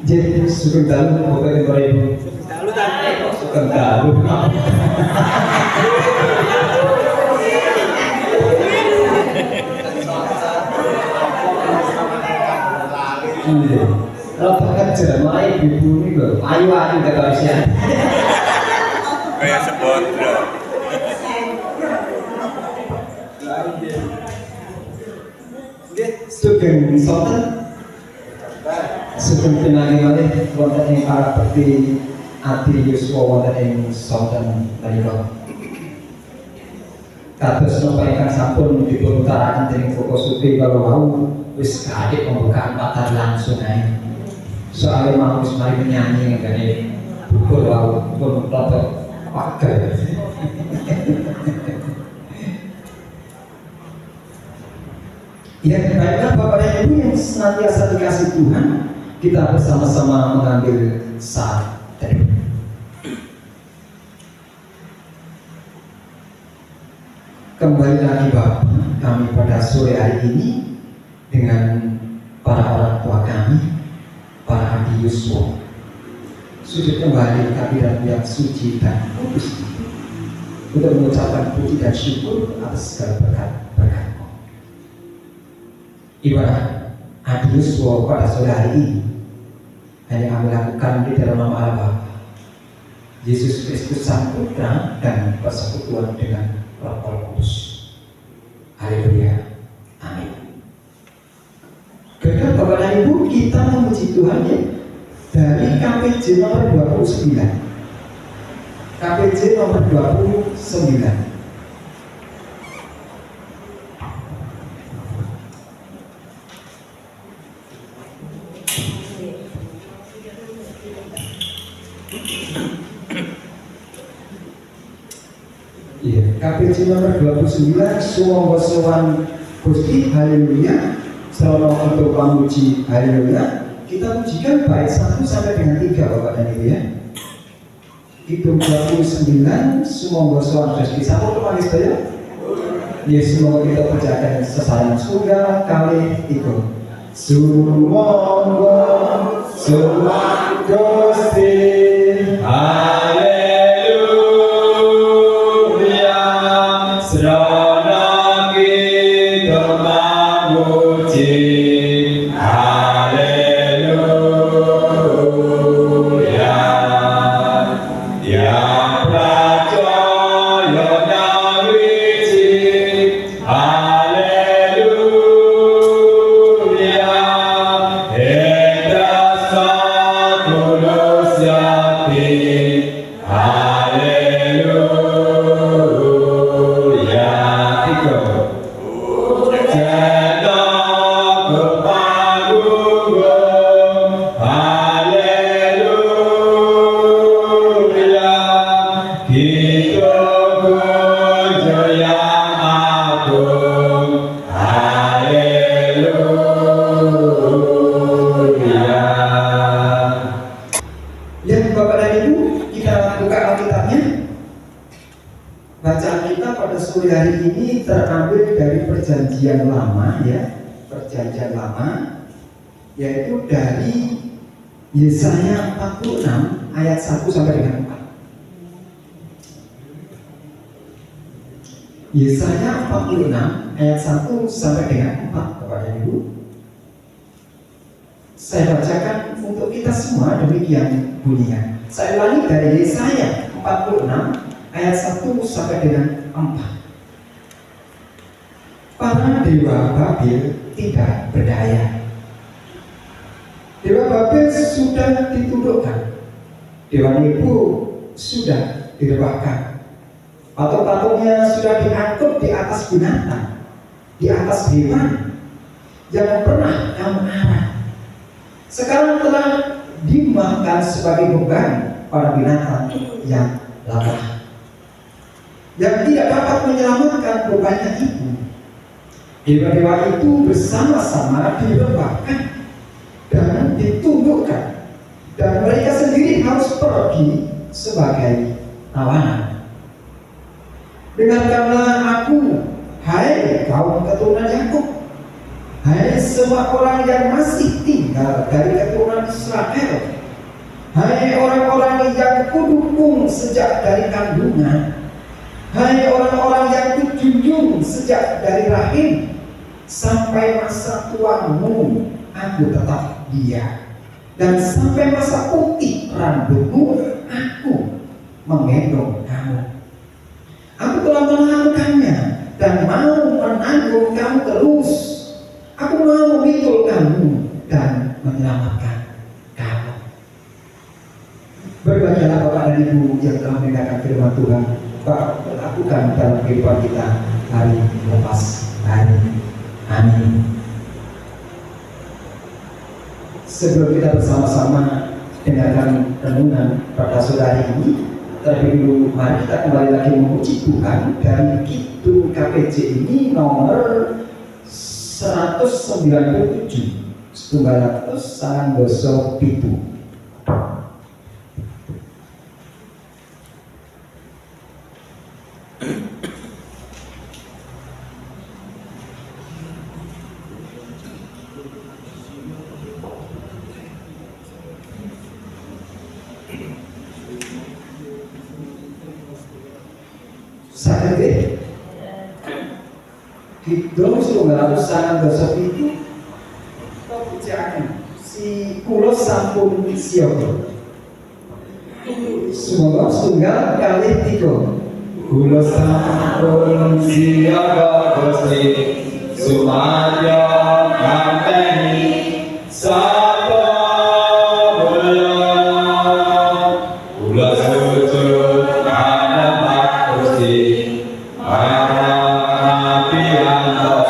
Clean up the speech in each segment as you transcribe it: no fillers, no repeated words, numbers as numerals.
Jadi sugeng dalu boten Bapak Ibu. Dalu tadi. Sugeng dalu. Iya. Rata kerja main ibu ini loh. Ayu-ayu kata Rusia. Kayak sebondro. Sugeng sonten. Sugeng pinangi malih wonten ing para bekti ati yuswa wonten ing sonten menika. Kados napa ingkang sampun dipun utaraken dening Koko Suti kalau wau wis kadhik pembukaan patar langsung ae. Soalnya mau wis mari menyanyi ngene bukur wau pun klotok pager. Ya, baiklah Bapak dan Ibu yang senantiasa dikasih Tuhan, kita bersama-sama mengambil saat teduh. Kembali lagi Bapak, kami pada sore hari ini dengan para orang tua kami, para abdi yuswa, sujud kembali kehadirat yang suci dan kudus untuk mengucapkan puji dan syukur atas segala berkat-berkat. Ibarat abdi yuswa pada sore hari ini hanya kami lakukan di dalam nama Allah Bapa, Yesus Kristus Sang Putra dan persekutuan dengan Roh Kudus. Haleluya. Amin. Baiklah Bapak dan Ibu, kita memuji Tuhan ya dari KPJ nomor 29. KPJ nomor 29. KPJ nomor 29 Suwangga sowan Gusti haleluya. Selama untuk pamuji haleluya, kita pujikan bait 1 sampai dengan 3 Bapak dan Ibu ya. Hitung 29 Suwangga sowan Gusti sapa kemanis ya. Ya semoga kita percayakan sesayang surga kali itu. Suwangga sowan Gusti haleluya. Perjanjian lama ya, perjanjian lama yaitu dari Yesaya 46 ayat 1 sampai dengan 4. Yesaya 46 ayat 1 sampai dengan 4 Bapak dan Ibu. Saya bacakan untuk kita semua demikian bunyinya. Saya ulangi dari Yesaya 46 ayat 1 sampai dengan 4. Para dewa Babel tidak berdaya. Dewa Babel sudah ditundukkan. Dewa Nebo sudah direbahkan. Patung-patungnya sudah diangkut di atas binatang, di atas hewan yang pernah kamu arah. Sekarang telah dimakan sebagai beban para binatang yang lemah, yang tidak dapat menyelamatkan bebannya itu. Dewa-dewa itu bersama-sama direbahkan dan ditundukkan, dan mereka sendiri harus pergi sebagai tawanan. Dengarkanlah aku, hai kaum keturunan Yakub, hai semua orang yang masih tinggal dari keturunan Israel. Hai orang-orang yang kudukung sejak dari kandungan, hai orang-orang yang kujunjung sejak dari rahim, sampai masa tuamu aku tetap dia, dan sampai masa putih rambutmu aku menggendong kamu. Aku telah menangkannya dan mau menanggung kamu terus. Aku mau memikul kamu dan menyelamatkan kamu. Berbahagialah Bapak dan Ibu yang telah mendengarkan firman Tuhan. Pak, lakukan dalam kehidupan kita hari lepas hari. Amin. Sebelum kita bersama-sama dengarkan renungan pada sore hari ini, terlebih dulu mari kita kembali lagi memuji Tuhan dari Kidung KPJ ini nomor 197 setunggal sangang doso pitu. Sakit Kidung setunggal sangang doso pitu si kulo sampun siapa? Semoga setunggal kali tiga. Kulo sampun siapa Gusti sumaya ngampeni sapa kulo sujud ngadep Gusti marang piyantara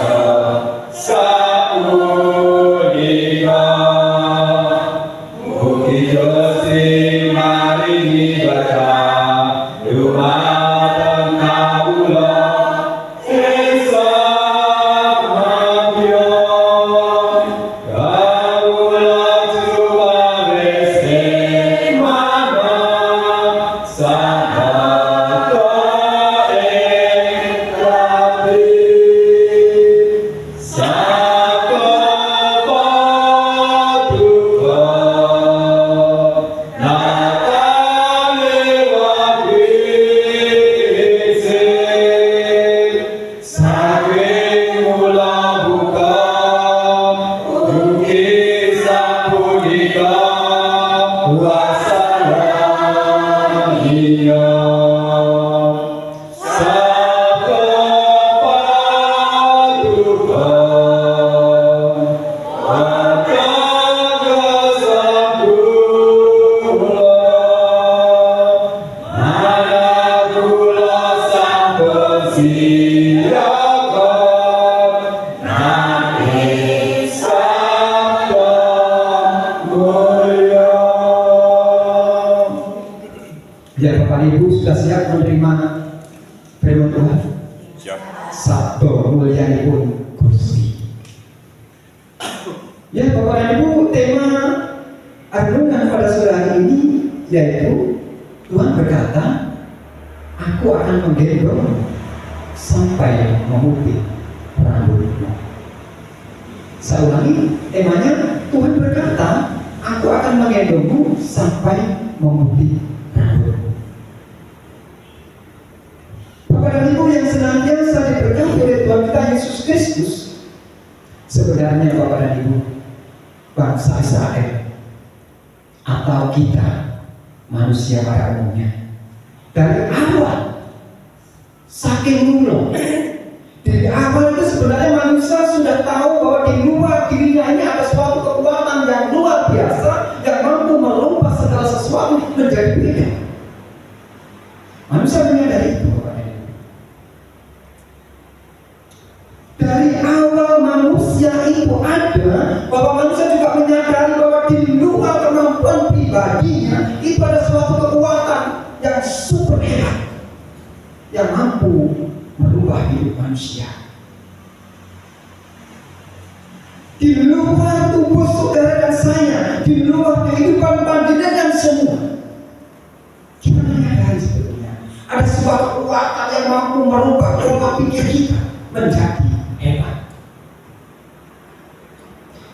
Ya Bapak Ibu sudah siap menerima firman Tuhan? Siap. Sabdo mulyanipun Gusti. Ya Bapak dan Ibu, tema renungan pada sore hari ini yaitu Tuhan berkata, aku akan menggendong sampai memutih rambutmu. Saya ulangi, temanya Tuhan berkata, aku akan menggendongmu sampai memutih rambutmu. Bapak dan Ibu yang senantiasa diberkati oleh Tuhan kita Yesus Kristus, sebenarnya Bapak dan Ibu, bangsa Israel atau kita manusia pada umumnya, dari awal saking dulu, dari awal itu sebenarnya manusia sudah tahu bahwa di luar dirinya ini ada suatu kekuatan yang luar biasa yang mampu merubah segala sesuatu menjadi beda. Manusia menyadari itu, Bapak dan Ibu. Dari awal manusia itu ada, bahwa manusia juga menyadari bahwa di luar kemampuan pribadinya itu ada suatu kekuatan yang super hebat yang mampu merubah hidup manusia. Di luar tubuh saudara dan saya, di luar kehidupan panjenengan semua, kita menyadari sebetulnya ada sebuah kekuatan yang mampu merubah pola pikir kita menjadi hebat.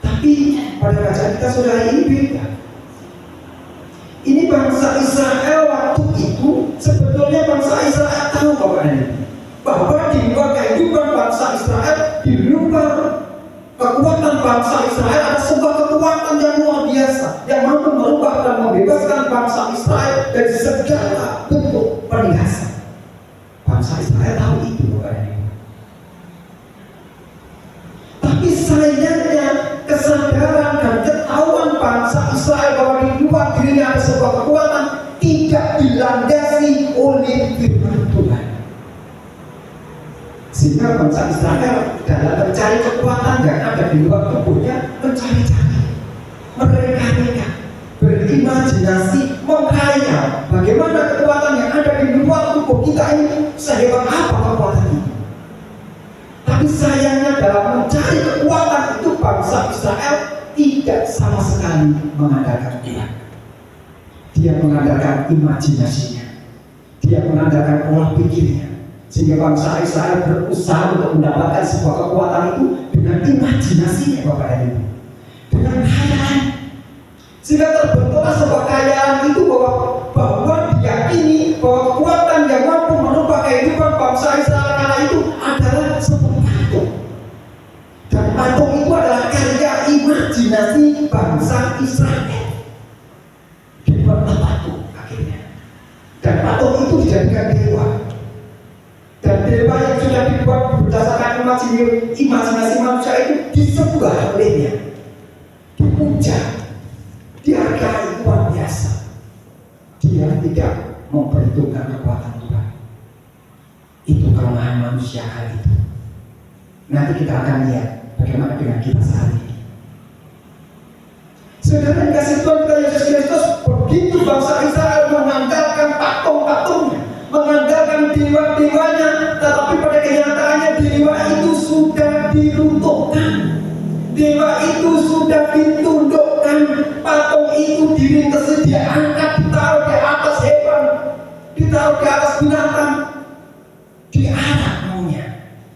Tapi pada bacaan kita saudara ini beda. bangsa Israel waktu itu, sebetulnya bangsa Israel tahu Bapak dan Ibu, bahwa di luar kehidupan bangsa Israel, di luar kekuatan bangsa Israel ada sebuah kekuatan yang luar biasa yang mampu merubah dan membebaskan bangsa Israel dari segala bentuk penindasan. Bangsa Israel tahu itu Bapak dan Ibu. Tapi sayangnya kesadaran dan ketahuan bangsa Israel bahwa di luar dirinya ada sebuah kekuatan tidak dilandasi oleh firman Tuhan. Sehingga bangsa Israel dalam mencari kekuatan yang ada di luar tubuhnya mencari-cari, mereka berimajinasi, menghayal bagaimana kekuatan yang ada di luar tubuh kita ini, sehebat apa kekuatan ini. Tapi sayangnya dalam mencari kekuatan itu bangsa Israel tidak sama sekali mengandalkan Tuhan. Dia mengandalkan imajinasinya, dia mengandalkan olah pikirnya, sehingga bangsa Israel berusaha untuk mendapatkan sebuah kekuatan itu dengan imajinasinya Bapak dan Ibu, dengan khayalan, sehingga terbentuklah sebuah khayalan itu bahwa diyakini bahwa kekuatan yang mampu merubah kehidupan bangsa Israel kala itu adalah sebuah patung, dan patung itu adalah karya imajinasi bangsa Israel. Dibuatlah patung akhirnya, dan patung itu dijadikan dewa. Dan dewa yang sudah dibuat berdasarkan imajinasi manusia itu disembah olehnya, dipuja, dihargai luar biasa. Dia tidak memperhitungkan kekuatan Tuhan. Itu kelemahan manusia kali itu. Nanti kita akan lihat bagaimana dengan kita saat ini. Saudara dikasih Tuhan kita Yesus Kristus, begitu bangsa Israel mengandalkan patung-patungnya, mengandalkan dewa-dewanya, tetapi pada kenyataannya dewa itu sudah diruntuhkan, dewa itu sudah ditundukkan, patung itu diringkesi, diangkat, ditaruh di atas hewan, ditaruh di atas binatang, diarak maunya.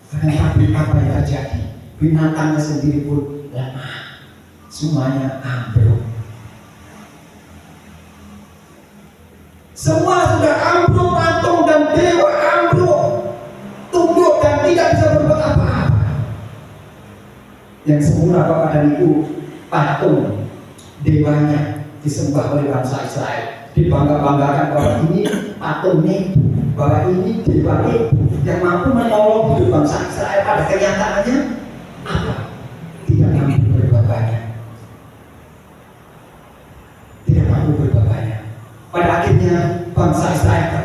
Tapi apa yang terjadi? Binatangnya sendiri pun lemah, semuanya ambruk. Semua sudah ambruk, patung dan dewa ambruk, tunduk dan tidak bisa berbuat apa-apa. Yang semula Bapak dan Ibu, patung dewanya disembah oleh bangsa Israel, dibangga-banggakan bahwa ini patungnya, bahwa ini dewa yang mampu menolong hidup bangsa Israel. Pada kenyataannya apa? Tidak mampu berbuat banyak, tidak mampu berbuat banyak. Pada akhirnya bangsa Israel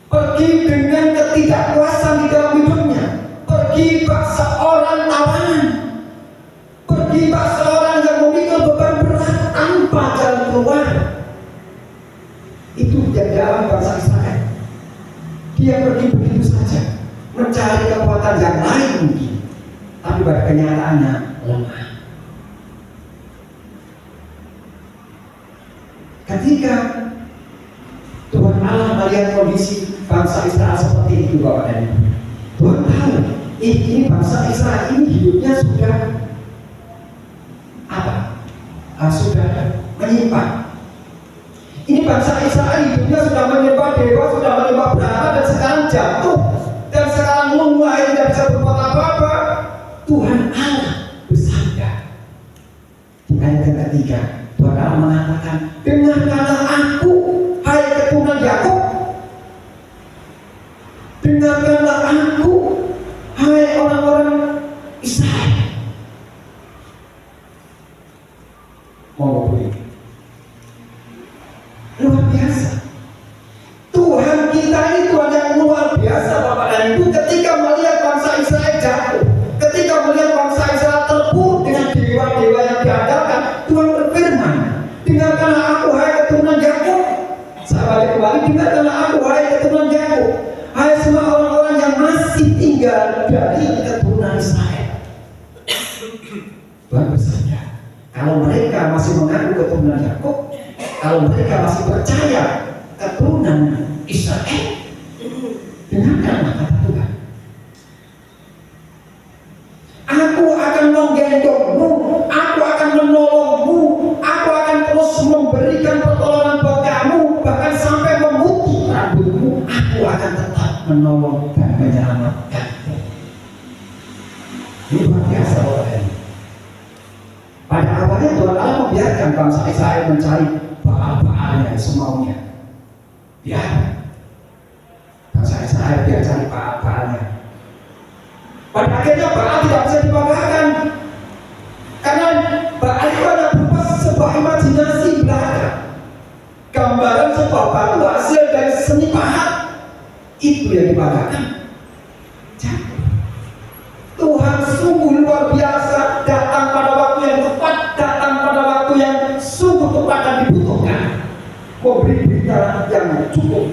pergi dengan ketidakpuasan di dalam hidupnya, pergi bak seorang tawanan, pergi bak seorang yang memikul beban berat tanpa jalan keluar. Itu jalan bangsa Israel. Dia pergi begitu saja, mencari kekuatan yang lain mungkin, tapi pada kenyataannya lemah. Ketika Tuhan Allah melihat kondisi bangsa Israel seperti itu Bapak dan Ibu, Tuhan tahu ini bangsa Israel ini hidupnya sudah apa? Sudah menyimpang. Ini bangsa Israel hidupnya sudah menyembah dewa, sudah menyembah berhala, dan sekarang jatuh, dan sekarang mulai tidak bisa berbuat apa-apa. Tuhan Allah bersabda di ayat yang ketiga, Tuhan Allah mengatakan, dengarkanlah aku, hai keturunan Yakub, dengarkanlah aku, hai orang-orang Israel. Mau boleh? Luar biasa. Tuhan kita ini Tuhan yang luar biasa Bapak dan Ibu. Ketika melihat bangsa Israel jatuh, ketika melihat bangsa Israel terpuruk dengan dewa-dewa yang diandalkan, Tuhan berfirman, dengarkanlah aku, hai keturunan Yakub. Sahabat kembali, dengarkanlah aku, hai keturunan Yakub, hai semua orang-orang yang masih tinggal dari keturunan Israel. Tuhan bersabda, kalau mereka masih mengaku keturunan Yakub, kalau mereka masih percaya keturunan Israel, dengarkanlah kata Tuhan. Aku akan menggendongmu, aku akan menolongmu, aku akan terus memberikan pertolongan biarkan bangsa Israel mencari baal-baalnya semaunya. Biar bangsa Israel biar cari baal-baalnya. Pada akhirnya Baal tidak bisa dibanggakan, karena Baal itu hanya berupa sebuah imajinasi belaka, gambaran sebuah batu hasil dari seni pahat. Itu yang dibanggakan. Tuhan sungguh luar biasa, datang pada waktu yang tepat, datang pada waktu yang sungguh tepat dan dibutuhkan, memberi berita yang cukup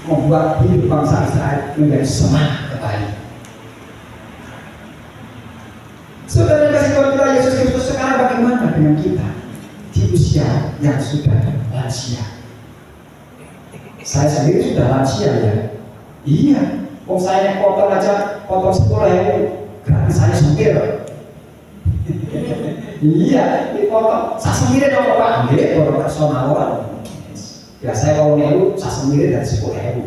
membuat hidup bangsa Israel menjadi semangat kembali. Saudara kasih Tuhan kita Yesus Kristus, sekarang bagaimana dengan kita di usia yang sudah lansia? Saya sendiri sudah lansia ya. Iya, kalau saya naik potong aja, potong 10.000 gratis saya sendiri. Iya, dipotong. Saya sendiri dong Pak, nggih, orang personal orang. Biasanya kalau nelu saya sendiri dari 10.000.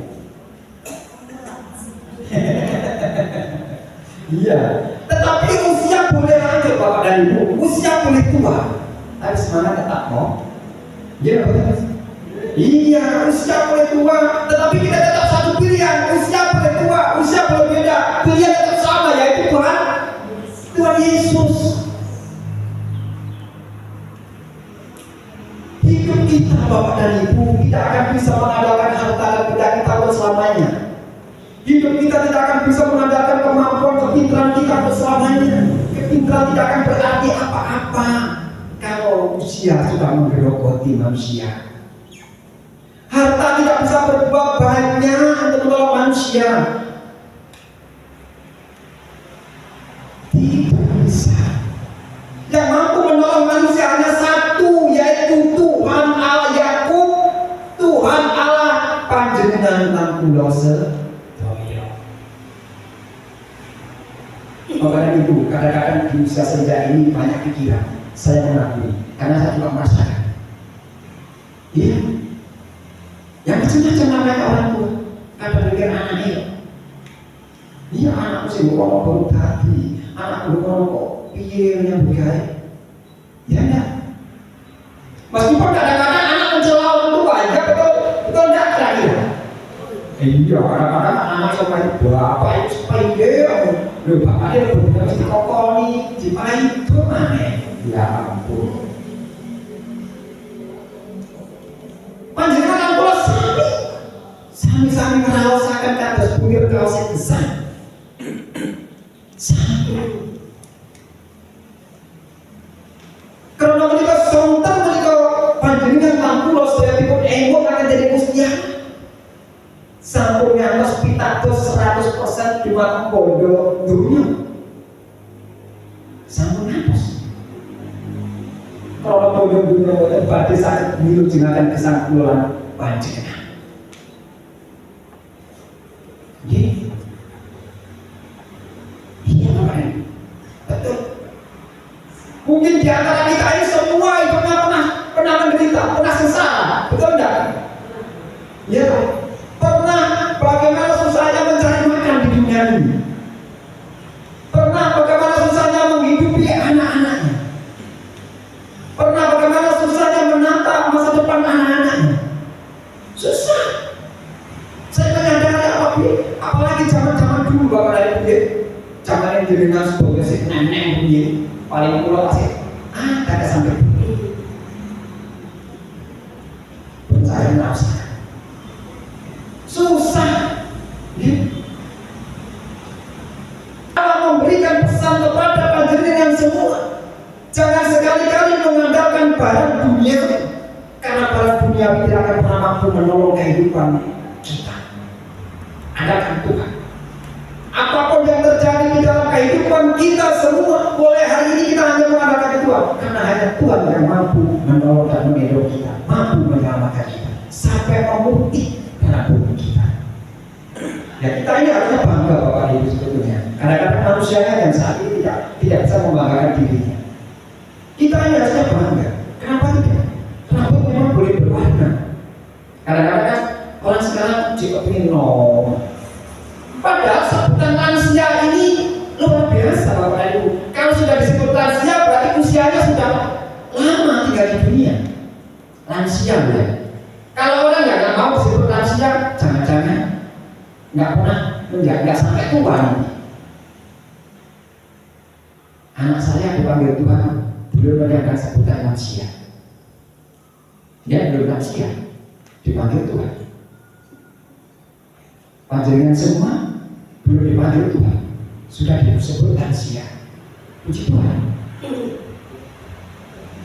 Iya, tetapi usia boleh lanjut Bapak dan Ibu, usia boleh tua, tapi semangat tetap mau. Iya, betul. Iya, usia boleh tua, tetapi kita tetap satu pilihan. Usia boleh tua, usia boleh beda, pilihan tetap sama, yaitu Tuhan Yesus. Hidup kita Bapak dan Ibu tidak akan bisa mengandalkan harta dan benda kita berselamanya. Hidup kita tidak akan bisa mengandalkan kemampuan kepintaran kita berselamanya. Kepintaran tidak akan berarti apa-apa kalau usia sudah menggerogoti manusia. Harta tidak bisa berbuat banyak untuk menolong manusia. Tidak bisa. Yang mampu menolong manusia hanya satu, yaitu Tuhan Allah Yakub, Tuhan Allah panjenengan langkung sedaya. Bapak dan Ibu, kadang-kadang di usia senja ini banyak pikiran. Saya mengakui, karena saya juga merasakan. Iya. Yang macam-macam namanya orang tua. Kadang pikir anaknya. Iya, anakku sih bukan baru tadi. Anakku bukan kok piye yang bergaya. Ya enggak. Meskipun kadang-kadang anak mencela orang tua, ya betul enggak kira-kira. Iya, kadang-kadang anak sampai bapak itu supaya loh bapaknya benar mesti kokoni, dipain itu mana? Ya ampun. Panjenengan kan kula sami ngraosaken kados bungir kaos besar. Sami. Karena menika sonten menika panjenengan kula sedaya engko akan jadi mustiah. Sampun ngantos pitados 100% dumateng bondo dunia. Sampun ngantos. Kalau bondo dunia boten badhe saged milujengaken gesang kula panjenengan. Nggih. Iya, Pak. Betul. Mungkin di antara kita ini semua hidupnya pernah menderita, pernah sengsara, betul enggak? Iya, Pak. Pernah bagaimana susahnya mencari makan di dunia ini. Pernah bagaimana susahnya menghidupi anak-anaknya. Pernah bagaimana susahnya menatap masa depan anak-anaknya. Susah. Saya menyadari apalagi zaman-zaman dulu Bapak dan Ibu. Zaman yang jenengan sebagai si nenek begini, paling pulau pasti ada sampai pencarian nafsu. Susah. Allah memberikan pesan kepada panjenengan semua. Jangan sekali-kali mengandalkan barang dunia, karena barang dunia tidak akan pernah mampu menolong kehidupan kita. Andalkan Tuhan. Apapun yang terjadi di dalam kehidupan kita semua, boleh hari ini kita hanya mengandalkan Tuhan, karena hanya Tuhan yang mampu menolong dan menghidup kita, mampu menyelamatkan kita sampai memutih tubuh kita. Ya kita ini harusnya bangga Bapak Ibu sebetulnya. Kadang-kadang manusianya yang saat ini tidak bisa membanggakan dirinya. Kita ini harusnya bangga. Kenapa tidak? Kenapa memang boleh berwarna? Kadang-kadang orang sekarang juga ingin padahal sebutan lansia ini luar biasa Bapak Ibu. Kalau sudah disebut lansia berarti usianya sudah lama tinggal di dunia, lansia ya. Kalau orang nggak mau disebut lansia, jangan-jangan nggak pernah nggak sampai tua nanti. Anak saya dipanggil Tuhan belum mendengar sebutan lansia. Dia belum lansia, dipanggil Tuhan. Panjenengan semua belum dipanggil Tuhan, sudah disebut lansia. Puji Tuhan.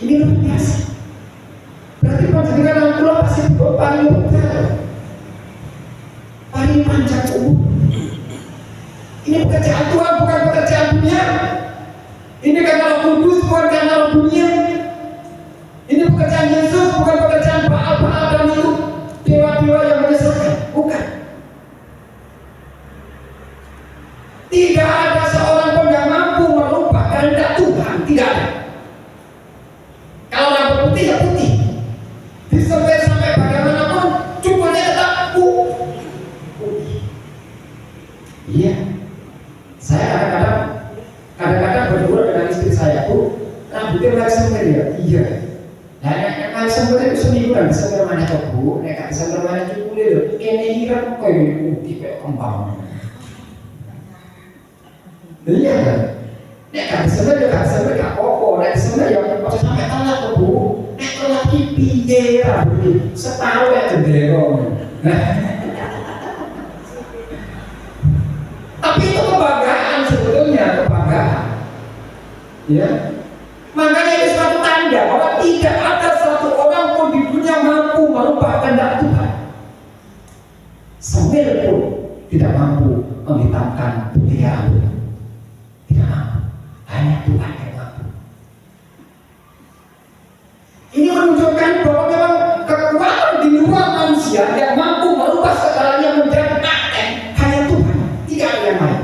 Ini luar biasa. Berarti panjenengan orang tua pasti paling muda, paling panjang umur. Ini pekerjaan Tuhan, bukan pekerjaan dunia. Ini karena Roh Kudus, bukan karena Roh dunia. Ini pekerjaan Yesus, bukan pekerjaan Baal-Baal dan itu dewa-dewa yang menyesatkan, bukan. Tidak ada seorang pun yang mampu merubah kehendak Tuhan, tidak ada. Kalau rambut putih ya putih, disembelih sampai bagaimanapun cukurnya tetap putih. Iya, saya kadang-kadang berdua dengan istri saya, Bu, rambutnya mulai semir ya. Iya. Nah, yang semir itu seminggu dan semir mana tuh, Bu? Nek semir mana cukurnya loh? Ini kan kayak putih kayak kembang. Iya kan? Nek kan semir gak apa-apa. Nek semir ya pas sampai telat tuh, Bu. Nek telat piye rambutnya? Separuh ya gendero. Tapi itu kebanggaan sebetulnya, kebanggaan. Ya. Makanya itu suatu tanda bahwa tidak ada satu orang pun di dunia mampu merubah kehendak Tuhan. Semir pun tidak mampu menghitamkan putih rambut. Tidak mampu. Hanya Tuhan yang mampu. Ini menunjukkan bahwa memang kekuatan di luar manusia yang mampu merubah segalanya menjadi paten hanya Tuhan. Tidak ada yang lain.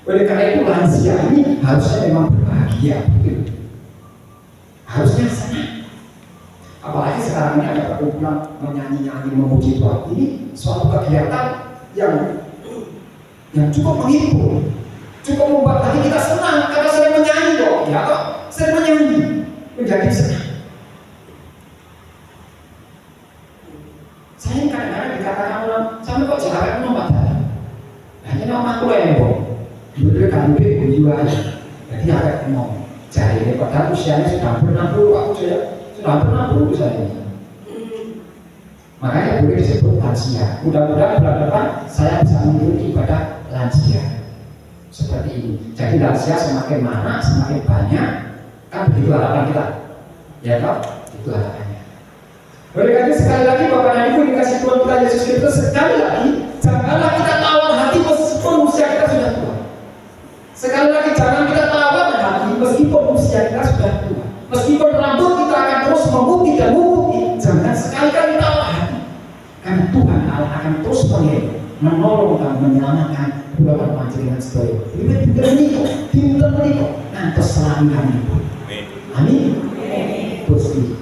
Oleh karena itu lansia ini harusnya memang berbahagia, betul. Harusnya senang. Apalagi sekarang ini ada perkumpulan menyanyi-nyanyi memuji Tuhan. Ini suatu kegiatan yang cukup menghibur, cukup membuat hati kita senang karena sering menyanyi kok, ya kok sering menyanyi menjadi senang. Saya kadang-kadang dikatakan orang, sama kok jarak nomor tadi. Hanya nama aku yang bohong. Dulu kan lebih jiwa aja. Jadi agak ngomong. Jadi ini padahal usianya sudah hampir 60, aku sudah hampir 60 saya ini. Makanya boleh disebut lansia. Mudah-mudahan bulan depan saya bisa mengikuti ibadah lansia seperti ini. Jadi lansia semakin mana, semakin banyak, kan begitu harapan kita. Ya toh, itu harapannya. Oleh karena sekali lagi Bapak dan Ibu dikasih Tuhan kita Yesus Kristus, sekali lagi janganlah kita tawar hati meskipun usia kita sudah tua. Sekali lagi jangan kita tawar hati meskipun usia kita sudah tua. Meskipun rambut kita akan terus memutih dan memutih, jangan sekali-kali tawar hati. Karena Tuhan Allah akan terus menolong dan menyelamatkan pulau panjenengan sedaya. Pinter menika, nantos selalu kami. Amin. Gusti